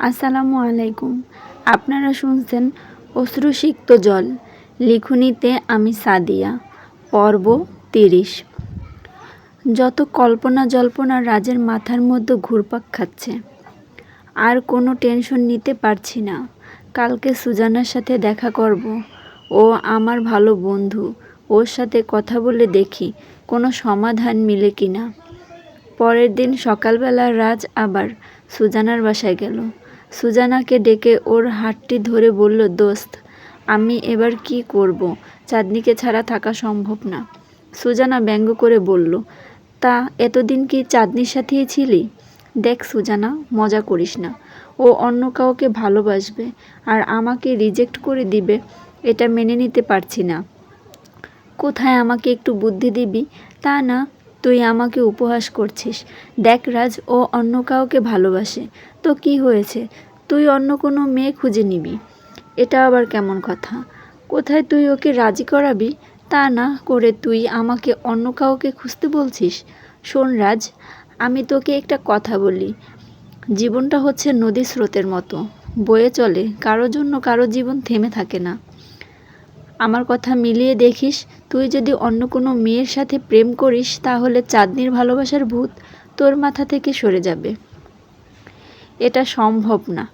আসসালামু আলাইকুম। আপনারা শুনছেন অশ্রুসিক্ত জল। লিখনিতে আমি সাদিয়া। পর্ব ৩০। যত কল্পনা জল্পনা রাজের মাথার মধ্যে ঘুরপাক খাচ্ছে। আর কোনো টেনশন নিতে পারছি না। কালকে সুজানার সাথে দেখা করব। ও আমার ভালো বন্ধু। ওর সাথে কথা বলে দেখি কোনো সমাধান মিলে কিনা। পরের দিন সকালবেলা রাজ আবার সুজানার বাসায় গেল। সুজানাকে ডেকে ওর হাতটি ধরে বলল, দোস্ত, আমি এবার কি করব? চাঁদনিকে ছাড়া থাকা সম্ভব না। সুজানা ব্যঙ্গ করে বলল, তা এতদিন কি চাঁদনির সাথেই ছিলি? দেখ সুজানা, মজা করিস না। ও অন্য কাউকে ভালোবাসবে আর আমাকে রিজেক্ট করে দিবে, এটা মেনে নিতে পারছি না। কোথায় আমাকে একটু বুদ্ধি দিবি? তা না, তুই আমাকে উপহাস করছিস। দেখ রাজ, ও অন্য কাউকে ভালোবাসে, তো কি হয়েছে? তুই অন্য কোনো মেয়ে খুঁজে নিবি। এটা আবার কেমন কথা? কোথায় তুই ওকে রাজি করাবি? তা না করে তুই আমাকে অন্য কাউকে খুঁজতে বলছিস? শোন রাজ, আমি তোকে একটা কথা বলি। জীবনটা হচ্ছে নদী স্রোতের মতো, বয়ে চলে। কারো জন্য কারো জীবন থেমে থাকে না। আমার কথা মিলিয়ে দেখিস, তুই যদি অন্য কোনো মেয়ের সাথে প্রেম করিস তাহলে চাঁদনির ভালোবাসার ভূত তোর মাথা থেকে সরে যাবে। এটা সম্ভব না।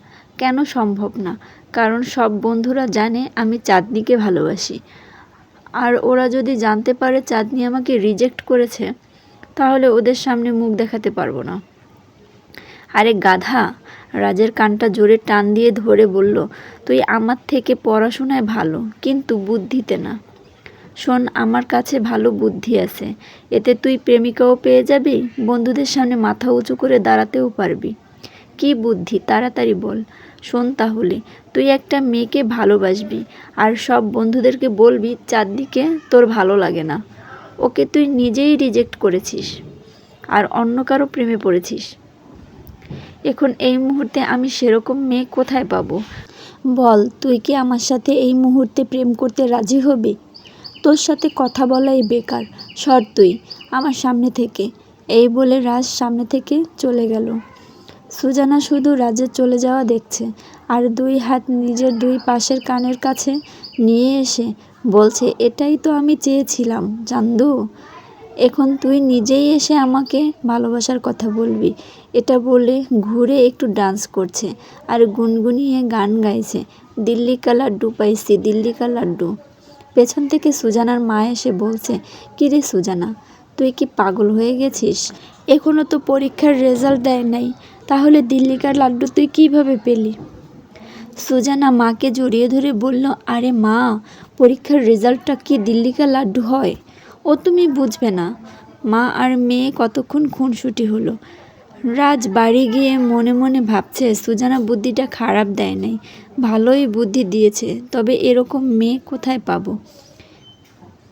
কেন সম্ভব না? কারণ সব বন্ধুরা জানে আমি চাঁদনিকে ভালোবাসি। আর ওরা যদি জানতে পারে চাঁদনি আমাকে রিজেক্ট করেছে, তাহলে ওদের সামনে মুখ দেখাতে পারবো না। আরে গাধা! রাজের কানটা জোরে টান দিয়ে ধরে বলল, তুই আমার থেকে পড়াশোনায় ভালো, কিন্তু বুদ্ধিতে না। শোন, আমার কাছে ভালো বুদ্ধি আছে। এতে তুই প্রেমিকাও পেয়ে যাবি, বন্ধুদের সামনে মাথা উঁচু করে দাঁড়াতেও পারবি। কি বুদ্ধি, তাড়াতাড়ি বল। শোন তাহলে, তুই একটা মেয়েকে ভালোবাসবি আর সব বন্ধুদেরকে বলবি চাঁদনিকে তোর ভালো লাগে না। ওকে তুই নিজেই রিজেক্ট করেছিস আর অন্য কারো প্রেমে পড়েছিস। এখন এই মুহূর্তে আমি সেরকম মেয়ে কোথায় পাবো? বল, তুই কি আমার সাথে এই মুহূর্তে প্রেম করতে রাজি হবি? তোর সাথে কথা বলাই বেকার, সর তুই আমার সামনে থেকে। এই বলে রাজ সামনে থেকে চলে গেল। সুজানা শুধু রাজের চলে যাওয়া দেখছে আর দুই হাত নিজের দুই পাশের কানের কাছে নিয়ে এসে বলছে, এটাই তো আমি চেয়েছিলাম চান্দু। এখন তুই নিজেই এসে আমাকে ভালোবাসার কথা বলবি। এটা বলে ঘুরে একটু ডান্স করছে আর গুনগুনিয়ে গান গাইছে, দিল্লি কা লাড্ডু পাইছি, দিল্লি কা লাড্ডু। পেছন থেকে সুজানার মা এসে বলছে, কিরে সুজানা, তুই কি পাগল হয়ে গেছিস? এখনও তো পরীক্ষার রেজাল্ট দেয় নাই, তাহলে দিল্লিকার লাড্ডু তুই কিভাবে পেলি? সুজানা মাকে জড়িয়ে ধরে বলল, আরে মা, পরীক্ষার রেজাল্টটা কি দিল্লিকার লাড্ডু হয়? ও তুমি বুঝবে না। মা আর মেয়ে কতক্ষণ খুনসুটি হলো। রাজ বাড়ি গিয়ে মনে মনে ভাবছে, সুজানা বুদ্ধিটা খারাপ দেয় নাই, ভালোই বুদ্ধি দিয়েছে। তবে এরকম মেয়ে কোথায় পাবো?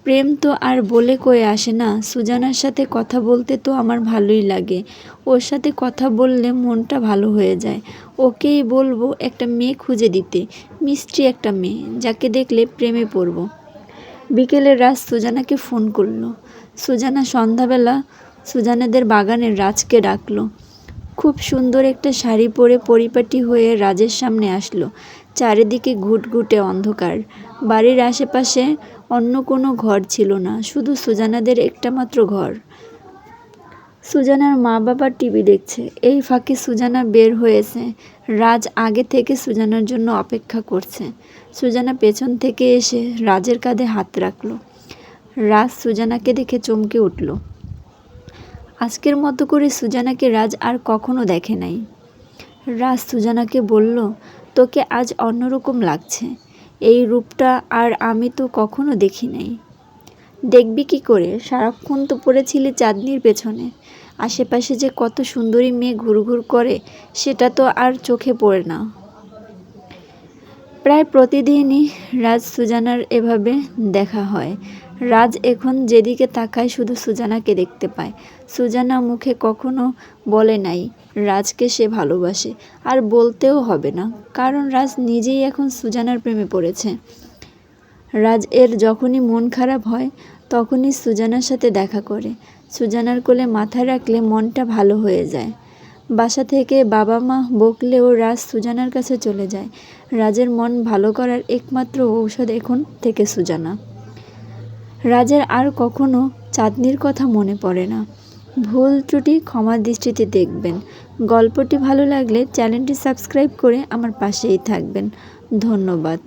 প্রেম তো আর বলে কয়ে আসে না। সুজানার সাথে কথা বলতে তো আমার ভালোই লাগে। ওর সাথে কথা বললে মনটা ভালো হয়ে যায়। ওকেই বলবো একটা মেয়ে খুঁজে দিতে, মিষ্টি একটা মেয়ে, যাকে দেখলে প্রেমে পড়ব। বিকেলে রাজ সুজানাকে ফোন করলো। সুজানা সন্ধ্যাবেলা সুজানাদের বাগানের রাজকে ডাকলো। খুব সুন্দর একটা শাড়ি পরে পরিপাটি হয়ে রাজের সামনে আসলো। চারিদিকে ঘুটঘুটে অন্ধকার। বাড়ির আশেপাশে অন্য কোনো ঘর ছিল না, শুধু সুজানাদের একটা মাত্র ঘর। সুজানার মা বাবা টিভি দেখছে। এই ফাঁকে সুজানা বের হয়েছে। রাজ আগে থেকে সুজানার জন্য অপেক্ষা করছে। সুজানা পেছন থেকে এসে রাজের কাঁধে হাত রাখল। রাজ সুজানাকে দেখে চমকে উঠল। আজকের মতো করে সুজানাকে রাজ আর কখনো দেখে নাই। রাজ সুজানাকে বলল, তোকে আজ অন্যরকম লাগছে। এই রূপটা আর আমি তো কখনো দেখি নাই। দেখবি কি করে? সারাক্ষণ তো পড়েছিলি চাঁদনির পেছনে। আশেপাশে যে কত সুন্দরী মেয়ে ঘুরঘুর করে, সেটা তো আর চোখে পড়ে না। প্রায় প্রতিদিনই রাজ সুজানার এভাবে দেখা হয়। রাজ এখন যেদিকে তাকায় শুধু সুজানাকে দেখতে পায়। সুজানা মুখে কখনো বলে নাই রাজকে সে ভালোবাসে, আর বলতেও হবে না, কারণ রাজ নিজেই এখন সুজানার প্রেমে পড়েছে। রাজ এর যখনই মন খারাপ হয় তখনই সুজানার সাথে দেখা করে। সুজানার কোলে মাথা রাখলে মনটা ভালো হয়ে যায়। বাসা থেকে বাবা মা বকলেও রাজ সুজানার কাছে চলে যায়। রাজের মন ভালো করার একমাত্র ঔষধ এখন থেকে সুজানা। রাজের আর কখনো চাঁদনির কথা মনে পড়ে না। ভুল ত্রুটি ক্ষমা দৃষ্টিতে দেখবেন। গল্পটি ভালো লাগলে চ্যানেলটি সাবস্ক্রাইব করে আমার পাশেই থাকবেন। ধন্যবাদ।